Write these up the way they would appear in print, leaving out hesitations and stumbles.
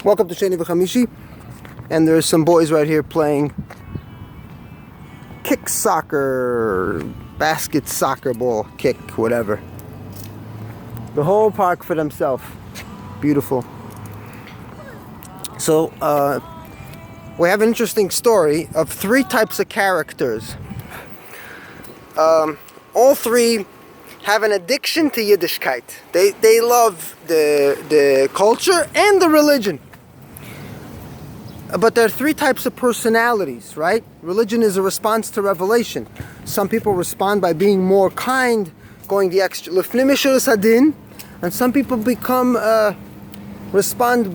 Welcome to Sheni v'Chamishi, and there's some boys right here playing kick soccer, basket soccer ball, kick, whatever. The whole park for themselves. Beautiful. So, we have an interesting story of three types of characters. All three have an addiction to Yiddishkeit. They love the culture and the religion. But there are three types of personalities, right? Religion is a response to revelation. Some people respond by being more kind, going the extra, and some people respond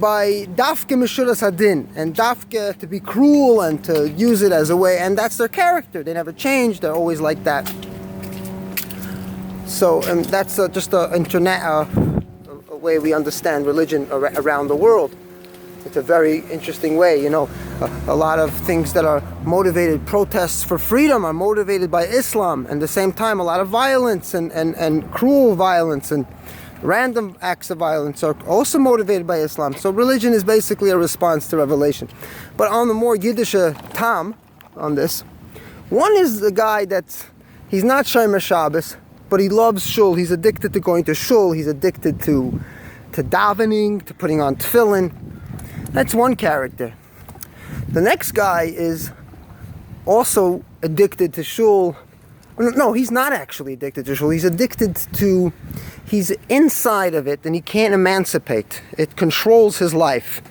by dafke mishuras hadin, and dafke to be cruel and to use it as a way, and that's their character. They never change. They're always like that. So, and that's just a way we understand religion around the world. It's a very interesting way, you know. A lot of things that are motivated, protests for freedom, are motivated by Islam. And at the same time, a lot of violence and cruel violence and random acts of violence are also motivated by Islam. So religion is basically a response to revelation. But on the more Yiddish tam on this, one is the guy he's not Shomer Shabbos, but he loves shul. He's addicted to going to shul. He's addicted to davening, to putting on tefillin. That's one character. The next guy is also addicted to shul. No, he's not actually addicted to shul. He's inside of it and he can't emancipate. It controls his life.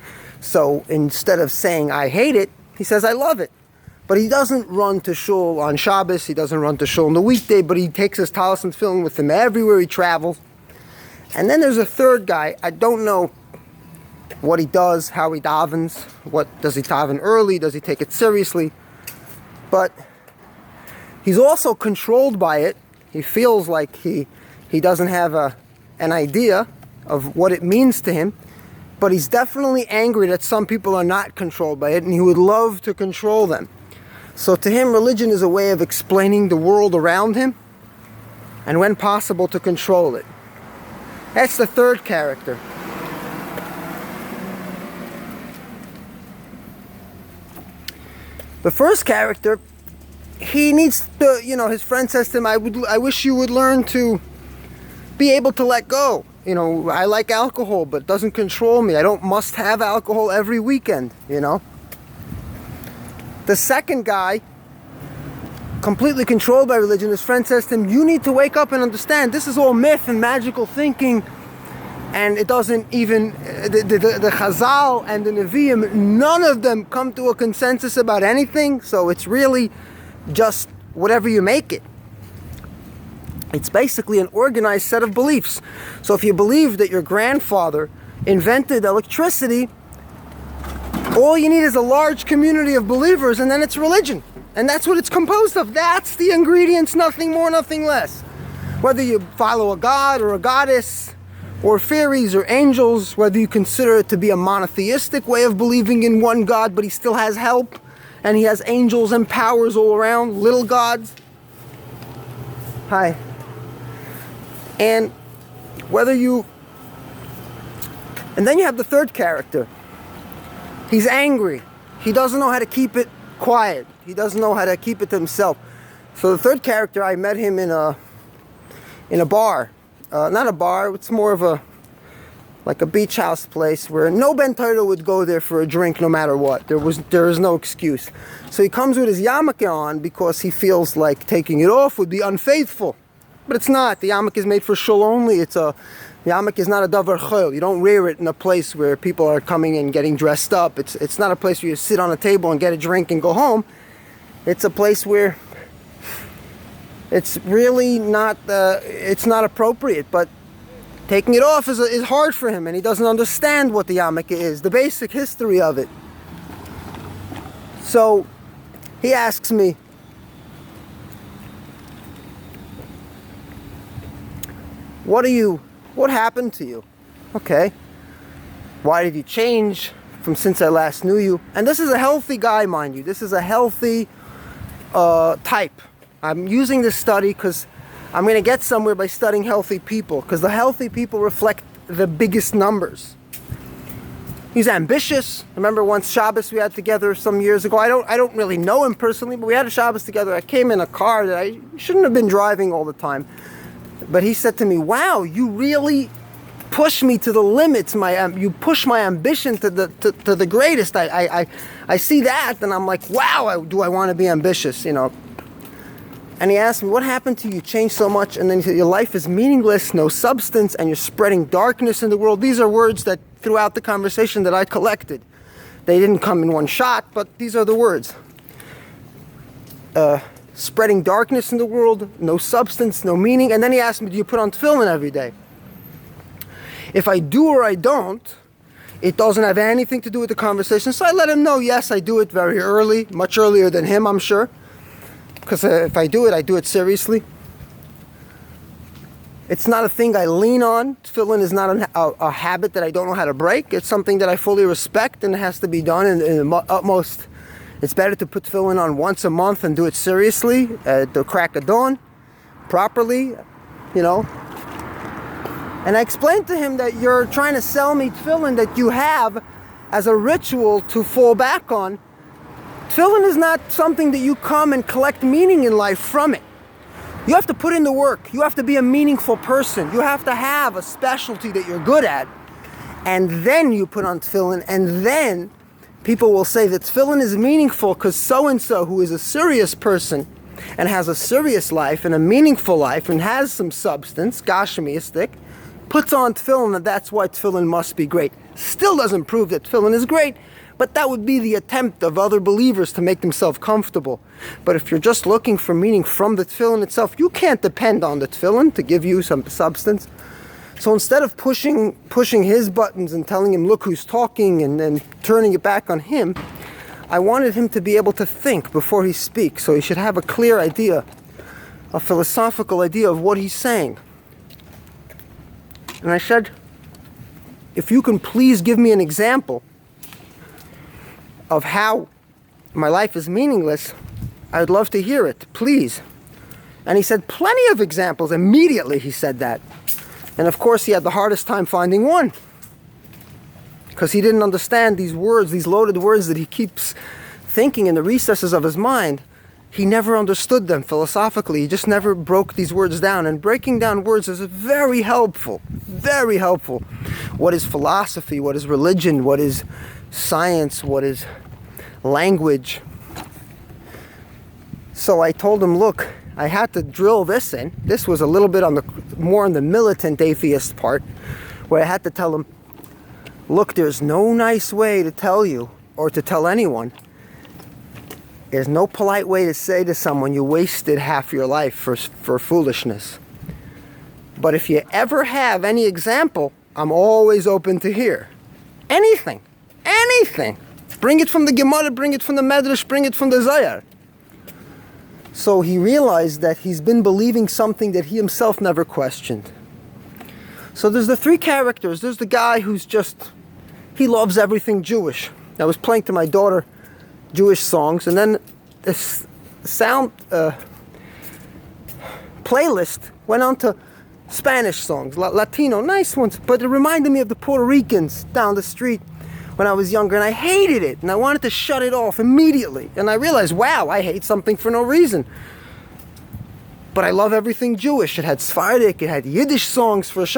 So instead of saying, I hate it, he says, I love it. But he doesn't run to shul on Shabbos. He doesn't run to shul on the weekday, but he takes his talis and tefillin with him everywhere he travels. And then there's a third guy. I don't know what he does, how he davens. Does he daven early? Does he take it seriously? But he's also controlled by it. He feels like he doesn't have an idea of what it means to him. But he's definitely angry that some people are not controlled by it, and he would love to control them. So to him, religion is a way of explaining the world around him, and when possible, to control it. That's the third character. The first character, he needs to, his friend says to him, I wish you would learn to be able to let go. I like alcohol, but it doesn't control me. I don't must have alcohol every weekend, The second guy, completely controlled by religion, his friend says to him, you need to wake up and understand this is all myth and magical thinking, and it doesn't even, the Chazal and the Nevi'im, none of them come to a consensus about anything, so it's really just whatever you make it. It's basically an organized set of beliefs. So if you believe that your grandfather invented electricity, all you need is a large community of believers, and then it's religion. And that's what it's composed of. That's the ingredients, nothing more, nothing less. Whether you follow a god or a goddess, or fairies or angels, whether you consider it to be a monotheistic way of believing in one god, but he still has help, and he has angels and powers all around, little gods. Hi. And then you have the third character. He's angry. He doesn't know how to keep it quiet. He doesn't know how to keep it to himself. So the third character, I met him in a bar. Not a bar, it's more of like a beach house place where no Ben Torah would go there for a drink no matter what. There is no excuse. So he comes with his yarmulke on because he feels like taking it off would be unfaithful. But it's not. The yarmulke is made for shul only. The yarmulke is not a davar chol. You don't wear it in a place where people are coming and getting dressed up. It's not a place where you sit on a table and get a drink and go home. It's a place where it's really not. It's not appropriate. But taking it off is hard for him, and he doesn't understand what the yarmulke is, the basic history of it. So he asks me, what happened to you? Okay. Why did you change from since I last knew you? And this is a healthy guy, mind you. This is a healthy type. I'm using this study because I'm going to get somewhere by studying healthy people, because the healthy people reflect the biggest numbers. He's ambitious. I remember once Shabbos we had together some years ago. I don't really know him personally, but we had a Shabbos together. I came in a car that I shouldn't have been driving all the time. But he said to me, wow, you really push me to the limits. You push my ambition to the greatest. I see that, and I'm like, wow, do I want to be ambitious, you know? And he asked me, what happened to you? You changed so much. And then he said, your life is meaningless, no substance, and you're spreading darkness in the world. These are words that throughout the conversation that I collected. They didn't come in one shot, but these are the words. Spreading darkness in the world, no substance, no meaning. And then he asked me, do you put on tefillin every day? If I do or I don't, it doesn't have anything to do with the conversation. So I let him know, yes, I do it very early, much earlier than him, I'm sure. Because if I do it seriously. It's not a thing I lean on. Tefillin is not a habit that I don't know how to break. It's something that I fully respect, and it has to be done in the utmost. It's better to put tefillin on once a month and do it seriously, at the crack of dawn, properly, you know. And I explained to him that you're trying to sell me tefillin that you have as a ritual to fall back on. Tefillin is not something that you come and collect meaning in life from it. You have to put in the work. You have to be a meaningful person. You have to have a specialty that you're good at. And then you put on tefillin, and then people will say that tefillin is meaningful because so-and-so, who is a serious person and has a serious life and a meaningful life and has some substance, gashmiistic, puts on tefillin, and that's why tefillin must be great. Still doesn't prove that tefillin is great, but that would be the attempt of other believers to make themselves comfortable. But if you're just looking for meaning from the tefillin itself, you can't depend on the tefillin to give you some substance. So instead of pushing his buttons and telling him, look who's talking, and then turning it back on him, I wanted him to be able to think before he speaks. So he should have a clear idea, a philosophical idea of what he's saying. And I said, if you can please give me an example of how my life is meaningless, I'd love to hear it, please. And he said, plenty of examples. Immediately he said that. And of course he had the hardest time finding one, because he didn't understand these words, these loaded words that he keeps thinking in the recesses of his mind. He never understood them philosophically. He just never broke these words down. And breaking down words is very helpful, very helpful. What is philosophy? What is religion? What is science? What is language? So I told him, look, I had to drill this in. This was a little bit more on the militant atheist part, where I had to tell him, look, there's no nice way to tell you, or to tell anyone. There's no polite way to say to someone you wasted half your life for foolishness. But if you ever have any example, I'm always open to hear. Anything. Anything. Bring it from the Gemara, bring it from the Medrash, bring it from the Zohar. So he realized that he's been believing something that he himself never questioned. So there's the three characters. There's the guy who's he loves everything Jewish. I was playing to my daughter Jewish songs, and then this sound playlist went on to Spanish songs, Latino, nice ones, but it reminded me of the Puerto Ricans down the street when I was younger, and I hated it, and I wanted to shut it off immediately. And I realized, wow, I hate something for no reason. But I love everything Jewish. It had Sephardic, it had Yiddish songs for